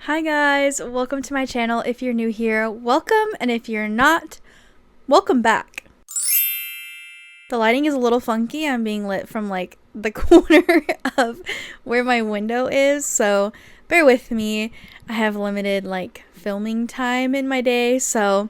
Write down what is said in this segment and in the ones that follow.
Hi guys, welcome to my channel. If you're new here, welcome, and if you're not, welcome back. The lighting is a little funky. I'm being lit from like the corner of where my window is, so bear with me. I have limited like filming time in my day, so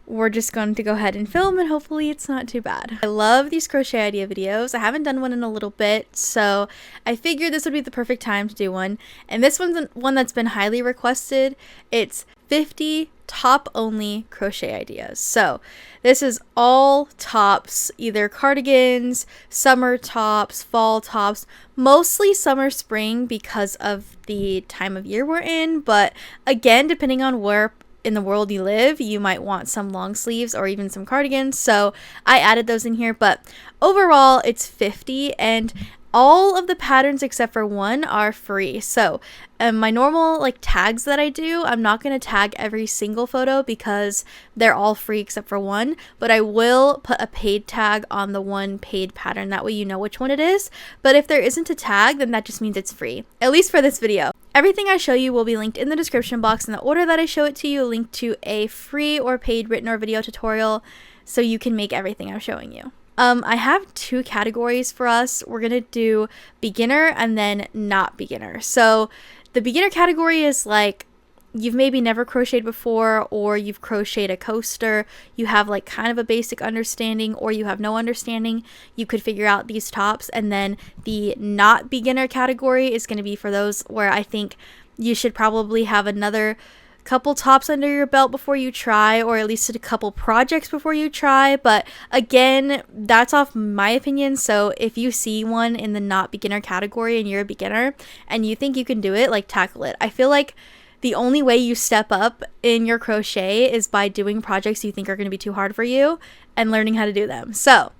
we're just going to go ahead and film and hopefully it's not too bad. I love these crochet idea videos. I haven't done one in a little bit, so I figured this would be the perfect time to do one. And this one's one that's been highly requested. It's 50 top only crochet ideas. So this is all tops, either cardigans, summer tops, fall tops, mostly summer, spring because of the time of year we're in. But again, depending on where in the world you live, you might want some long sleeves or even some cardigans, so I added those in here. But overall it's 50, and all of the patterns except for one are free. So my normal like tags that I do, I'm not going to tag every single photo because they're all free except for one, but I will put a paid tag on the one paid pattern, that way you know which one it is. But if there isn't a tag, then that just means it's free, at least for this video. Everything I show you will be linked in the description box in the order that I show it to you, linked to a free or paid written or video tutorial so you can make everything I'm showing you. I have two categories for us. We're going to do beginner and then not beginner. So the beginner category is like you've maybe never crocheted before, or you've crocheted a coaster, you have like kind of a basic understanding, or you have no understanding. You could figure out these tops. And then the not beginner category is going to be for those where I think you should probably have another couple tops under your belt before you try, or at least a couple projects before you try. But again, that's off my opinion. So if you see one in the not beginner category and you're a beginner and you think you can do it, like tackle it. I feel like the only way you step up in your crochet is by doing projects you think are going to be too hard for you and learning how to do them. So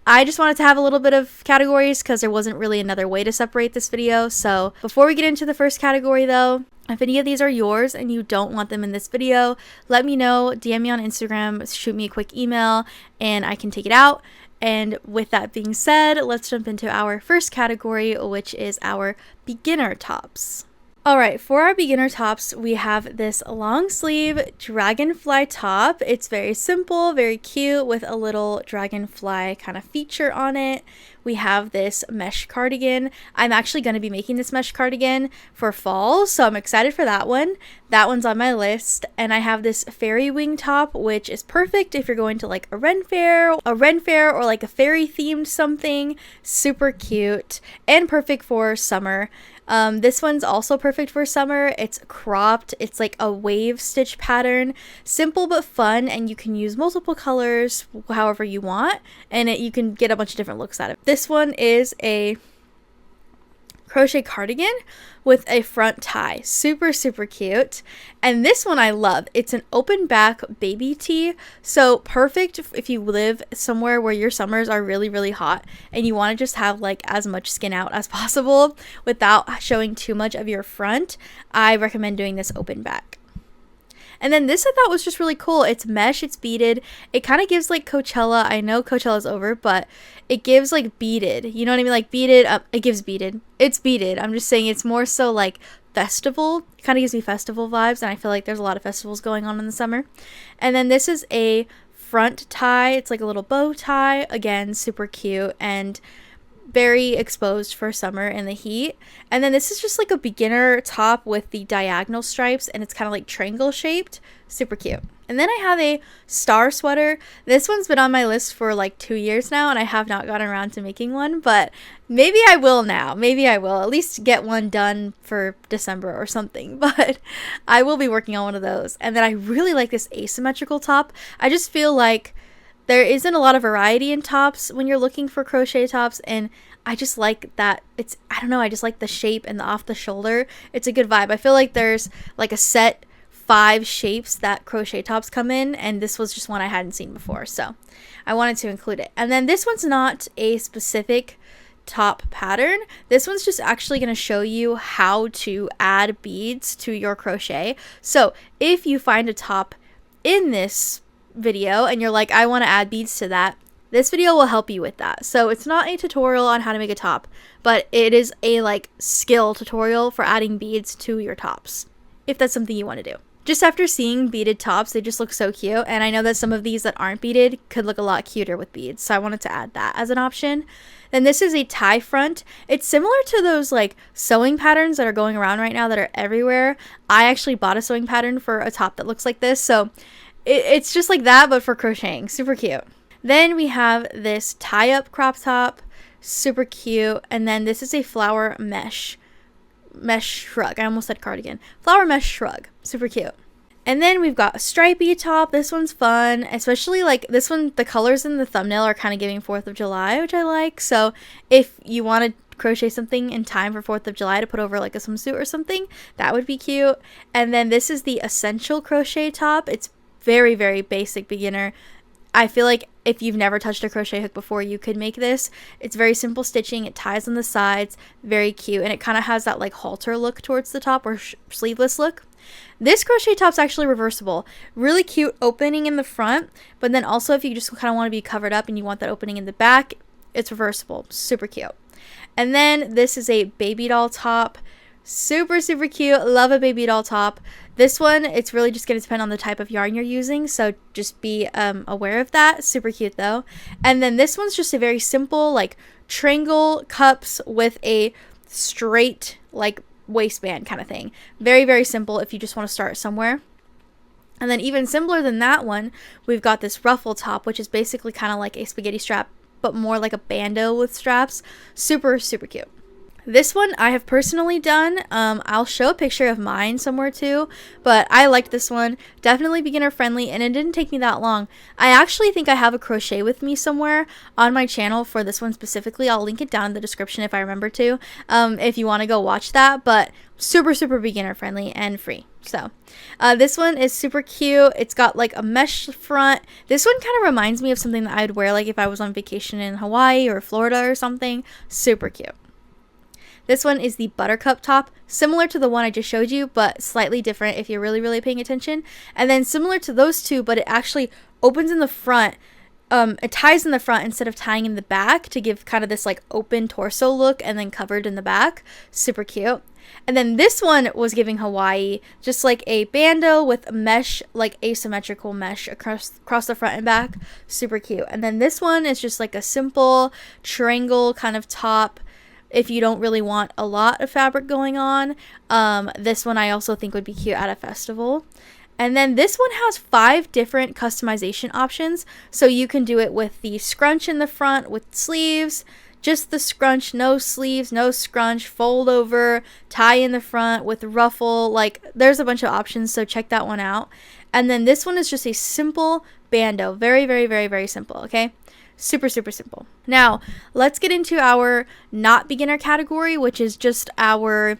I just wanted to have a little bit of categories because there wasn't really another way to separate this video. So before we get into the first category though, if any of these are yours and you don't want them in this video, let me know, DM me on Instagram, shoot me a quick email, and I can take it out. And with that being said, let's jump into our first category, which is our beginner tops. Alright, for our beginner tops, we have this long sleeve dragonfly top. It's very simple, very cute, with a little dragonfly kind of feature on it. We have this mesh cardigan. I'm actually going to be making this mesh cardigan for fall, so I'm excited for that one. That one's on my list. And I have this fairy wing top, which is perfect if you're going to like a Ren fair or like a fairy themed something. Super cute and perfect for summer. This one's also perfect for summer. It's cropped. It's like a wave stitch pattern. Simple but fun, and you can use multiple colors however you want, and you can get a bunch of different looks out of it. This one is a crochet cardigan with a front tie. Super cute. And this one I love. It's an open back baby tee, so perfect if you live somewhere where your summers are really hot and you want to just have like as much skin out as possible without showing too much of your front. I recommend doing this open back. And then this I thought was just really cool. It's mesh, it's beaded. It kind of gives like Coachella. I know Coachella's over, but it gives like beaded. You know what I mean? Like beaded. It gives beaded. It's beaded. I'm just saying it's more so like festival. It kind of gives me festival vibes, and I feel like there's a lot of festivals going on in the summer. And then this is a front tie. It's like a little bow tie. Again, super cute and very exposed for summer in the heat. And then this is just like a beginner top with the diagonal stripes, and it's kind of like triangle shaped. Super cute. And then I have a star sweater. This one's been on my list for like 2 years now, and I have not gotten around to making one, but maybe I will now. Maybe I will at least get one done for December or something, but I will be working on one of those. And then I really like this asymmetrical top. I just feel like there isn't a lot of variety in tops when you're looking for crochet tops, and I just like that I don't know, I just like the shape and the off the shoulder. It's a good vibe. I feel like there's like a set 5 shapes that crochet tops come in, and this was just one I hadn't seen before, so I wanted to include it. And then this one's not a specific top pattern. This one's just actually going to show you how to add beads to your crochet. So if you find a top in this video and you're like, I want to add beads to that, this video will help you with that. So it's not a tutorial on how to make a top, but it is a like skill tutorial for adding beads to your tops. if that's something you want to do. Just after seeing beaded tops, they just look so cute, and I know that some of these that aren't beaded could look a lot cuter with beads, so I wanted to add that as an option. Then this is a tie front. It's similar to those like sewing patterns that are going around right now that are everywhere. I actually bought a sewing pattern for a top that looks like this, so it's just like that but for crocheting. Super cute. Then we have this tie-up crop top, super cute, and then this is a flower mesh shrug. I almost said cardigan. Flower mesh shrug. Super cute. And then we've got a stripey top. This one's fun, especially like this one. The colors in the thumbnail are kind of giving 4th of July, which I like. So if you want to crochet something in time for 4th of July to put over like a swimsuit or something, that would be cute. And then this is the essential crochet top. It's very, very basic beginner. I feel like if you've never touched a crochet hook before, you could make this. It's very simple stitching. It ties on the sides, very cute, and it kind of has that like halter look towards the top, or sleeveless look. This crochet top's actually reversible. Really cute opening in the front, but then also if you just kind of want to be covered up and you want that opening in the back, it's reversible. Super cute. And then this is a baby doll top. Super, super cute. Love a baby doll top. This one, it's really just going to depend on the type of yarn you're using, so just be aware of that. Super cute though. And then this one's just a very simple like triangle cups with a straight like waistband kind of thing. Very, very simple if you just want to start somewhere. And then even simpler than that one, we've got this ruffle top, which is basically kind of like a spaghetti strap, but more like a bandeau with straps. Super, super cute. This one I have personally done. I'll show a picture of mine somewhere too, but I liked this one. Definitely beginner friendly, and it didn't take me that long. I actually think I have a crochet with me somewhere on my channel for this one specifically. I'll link it down in the description if I remember to, if you want to go watch that, but super, super beginner friendly and free. So this one is super cute. It's got like a mesh front. This one kind of reminds me of something that I'd wear like if I was on vacation in Hawaii or Florida or something. Super cute. This one is the buttercup top, similar to the one I just showed you, but slightly different if you're really, really paying attention. And then similar to those two, but it actually opens in the front. It ties in the front instead of tying in the back to give kind of this like open torso look and then covered in the back. Super cute. And then this one was giving Hawaii, just like a bandeau with mesh, like asymmetrical mesh across the front and back. Super cute. And then this one is just like a simple triangle kind of top. If you don't really want a lot of fabric going on, this one I also think would be cute at a festival. And then this one has 5 different customization options. So you can do it with the scrunch in the front with sleeves, just the scrunch, no sleeves, no scrunch, fold over, tie in the front with ruffle. Like there's a bunch of options, so check that one out. And then this one is just a simple bandeau. Very, very, very, very simple, okay? Super, super simple. Now, let's get into our not beginner category, which is just our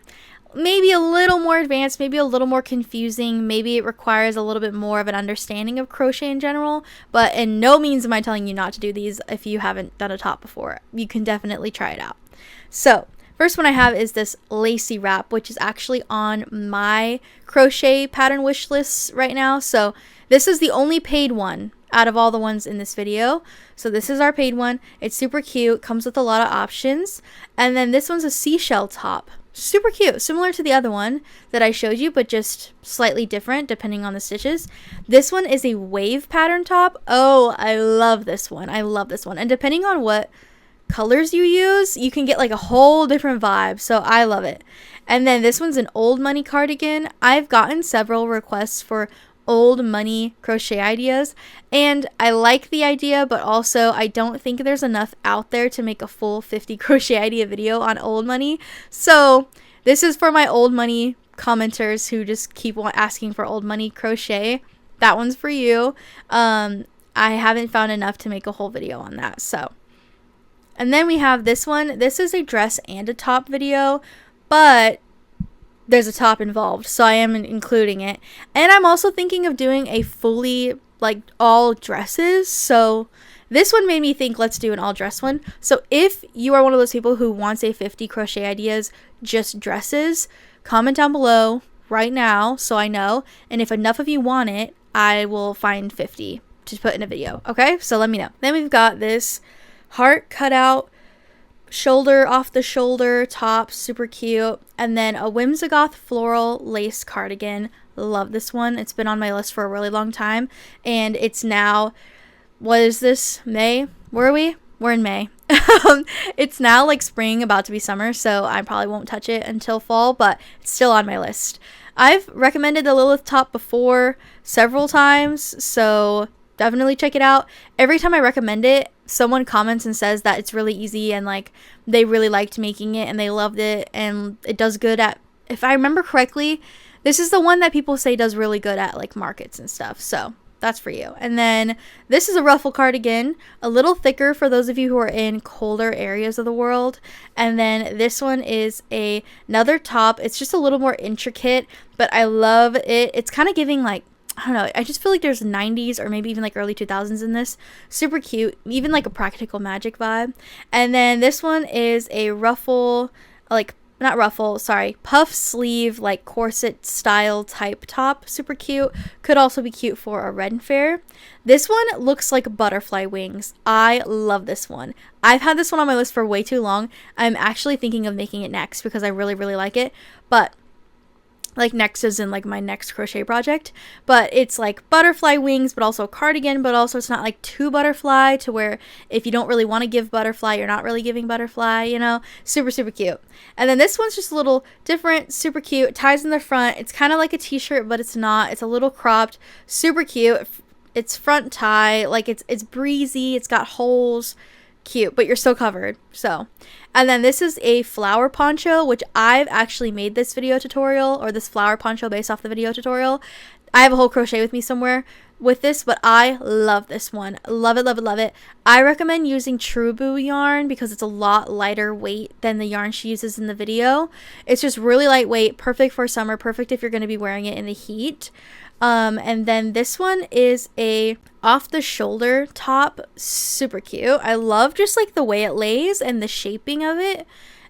maybe a little more advanced, maybe a little more confusing, maybe it requires a little bit more of an understanding of crochet in general, but in no means am I telling you not to do these if you haven't done a top before. You can definitely try it out. So, first one I have is this lacy wrap, which is actually on my crochet pattern wish list right now. So, this is the only paid one out of all the ones in this video. So this is our paid one. It's super cute, comes with a lot of options. And then this one's a seashell top. Super cute, similar to the other one that I showed you, but just slightly different depending on the stitches. This one is a wave pattern top. Oh, I love this one. I love this one. And depending on what colors you use, you can get like a whole different vibe. So I love it. And then this one's an old money cardigan. I've gotten several requests for old money crochet ideas, and I like the idea, but also I don't think there's enough out there to make a full 50 crochet idea video on old money. So this is for my old money commenters who just keep asking for old money crochet. That one's for you. I haven't found enough to make a whole video on that. So, and then we have this one. This is a dress and a top video, but there's a top involved, so I am including it. And I'm also thinking of doing a fully like all dresses, so this one made me think let's do an all dress one. So if you are one of those people who wants a 50 crochet ideas just dresses, comment down below right now so I know, and if enough of you want it, I will find 50 to put in a video. Okay, so let me know. Then we've got this heart cutout shoulder off the shoulder top, super cute. And then a Whimsigoth floral lace cardigan. Love this one. It's been on my list for a really long time, and it's now, what is this, May? Where are we? We're in May. It's now like spring, about to be summer, so I probably won't touch it until fall, but it's still on my list. I've recommended the Lilith top before several times, so definitely check it out. Every time I recommend it, someone comments and says that it's really easy and like they really liked making it and they loved it and it does good at, if I remember correctly, this is the one that people say does really good at like markets and stuff. So that's for you. And then this is a ruffle cardigan, a little thicker for those of you who are in colder areas of the world. And then this one is another top. It's just a little more intricate, but I love it. It's kind of giving like, I don't know, I just feel like there's 90s or maybe even like early 2000s in this. Super cute, even like a Practical Magic vibe. And then this one is a ruffle, like, not ruffle, sorry, puff sleeve, like corset style type top. Super cute. Could also be cute for a Ren fair. This one looks like butterfly wings. I love this one. I've had this one on my list for way too long. I'm actually thinking of making it next because I really, really like it. But like next is in like my next crochet project, but it's like butterfly wings, but also a cardigan, but also it's not like too butterfly to where if you don't really want to give butterfly, you're not really giving butterfly, you know. Super, super cute. And then this one's just a little different, super cute. Ties in the front. It's kind of like a t-shirt, but it's not. It's a little cropped, super cute. It's front tie, like it's breezy, it's got holes, cute, but you're still covered. So, and then this is a flower poncho, which I've actually made this video tutorial, or this flower poncho based off the video tutorial. I have a whole crochet with me somewhere with this, but I love this one. Love it, love it, love it. I recommend using Trubu yarn because it's a lot lighter weight than the yarn she uses in the video. It's just really lightweight, perfect for summer, perfect if you're going to be wearing it in the heat. And then this one is a off the shoulder top, super cute. I love just like the way it lays and the shaping of it.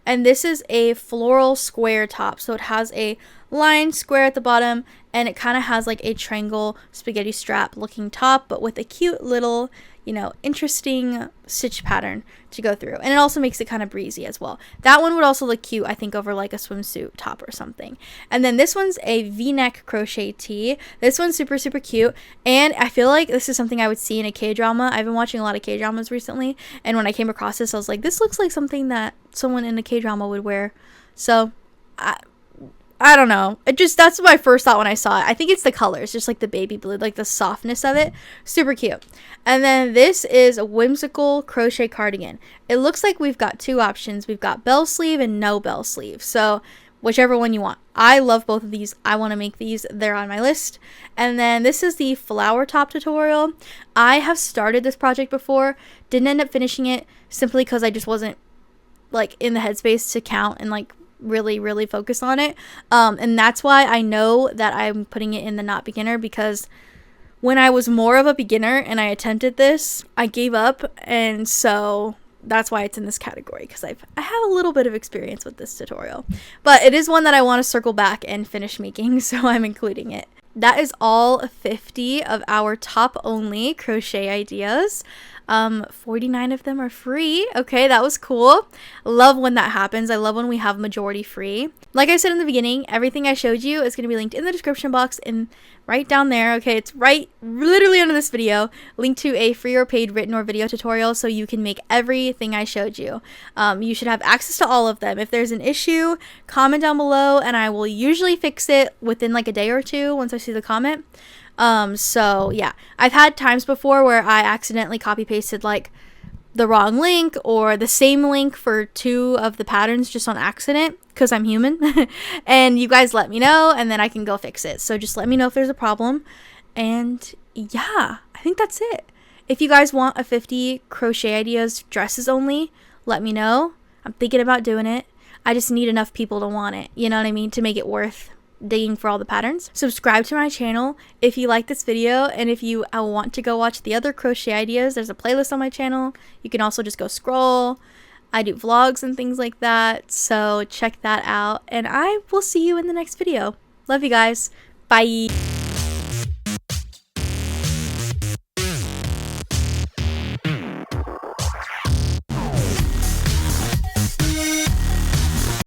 And this is a floral square top, so it has a line square at the bottom and it kind of has like a triangle spaghetti strap looking top, but with a cute little, you know, interesting stitch pattern to go through. And it also makes it kind of breezy as well. That one would also look cute, I think, over like a swimsuit top or something. And then this one's a V-neck crochet tee. This one's super, super cute. And I feel like this is something I would see in a K-drama. I've been watching a lot of K-dramas recently. And when I came across this, I was like, this looks like something that someone in a K-drama would wear. So I don't know. That's my first thought when I saw it. I think it's the colors, just like the baby blue, like the softness of it. Super cute. And then this is a whimsical crochet cardigan. It looks like we've got two options. We've got bell sleeve and no bell sleeve. So whichever one you want. I love both of these. I want to make these. They're on my list. And then this is the flower top tutorial. I have started this project before. Didn't end up finishing it simply because I just wasn't like in the headspace to count and like really focus on it, and that's why I know that I'm putting it in the not beginner, because when I was more of a beginner and I attempted this, I gave up, and so that's why it's in this category, because I have a little bit of experience with this tutorial, but it is one that I want to circle back and finish making, so I'm including it. That is all 50 of our top only crochet ideas. 49 of them are free. Okay, that was cool. Love when that happens. I love when we have majority free. Like I said in the beginning, everything I showed you is going to be linked in the description box and right down there. Okay, it's right literally under this video, linked to a free or paid written or video tutorial so you can make everything I showed you. You should have access to all of them. If there's an issue, comment down below and I will usually fix it within like a day or two once I see the comment. So yeah, I've had times before where I accidentally copy pasted like the wrong link or the same link for two of the patterns just on accident because I'm human and you guys let me know and then I can go fix it. So just let me know if there's a problem. And yeah, I think that's it. If you guys want a 50 crochet ideas dresses only, let me know. I'm thinking about doing it. I just need enough people to want it, you know what I mean, to make it worth digging for all the patterns. Subscribe to my channel if you like this video, and if you want to go watch the other crochet ideas, there's a playlist on my channel. You can also just go scroll. I do vlogs and things like that, so check that out, and I will see you in the next video. Love you guys. Bye.